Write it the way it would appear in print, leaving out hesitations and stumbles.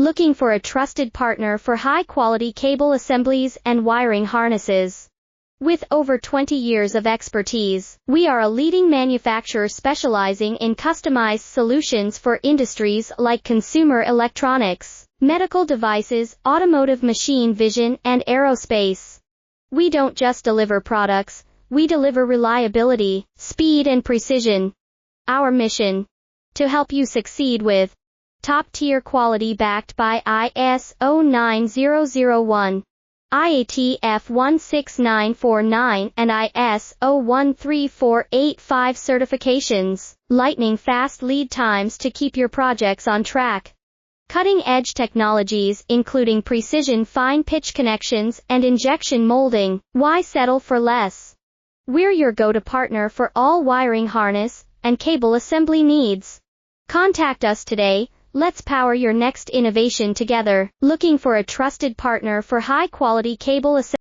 Looking for a trusted partner for high-quality cable assemblies and wiring harnesses. With over 20 years of expertise, we are a leading manufacturer specializing in customized solutions for industries like consumer electronics, medical devices, automotive machine vision, and aerospace. We don't just deliver products, we deliver reliability, speed, and precision. Our mission: to help you succeed with top-tier quality backed by ISO 9001, IATF 16949, and ISO 13485 certifications, lightning-fast lead times to keep your projects on track. Cutting-edge technologies including precision fine-pitch connections and injection molding. Why settle for less? We're your go-to partner for all wiring harness and cable assembly needs. Contact us today. Let's power your next innovation together. Looking for a trusted partner for high-quality cable assembly?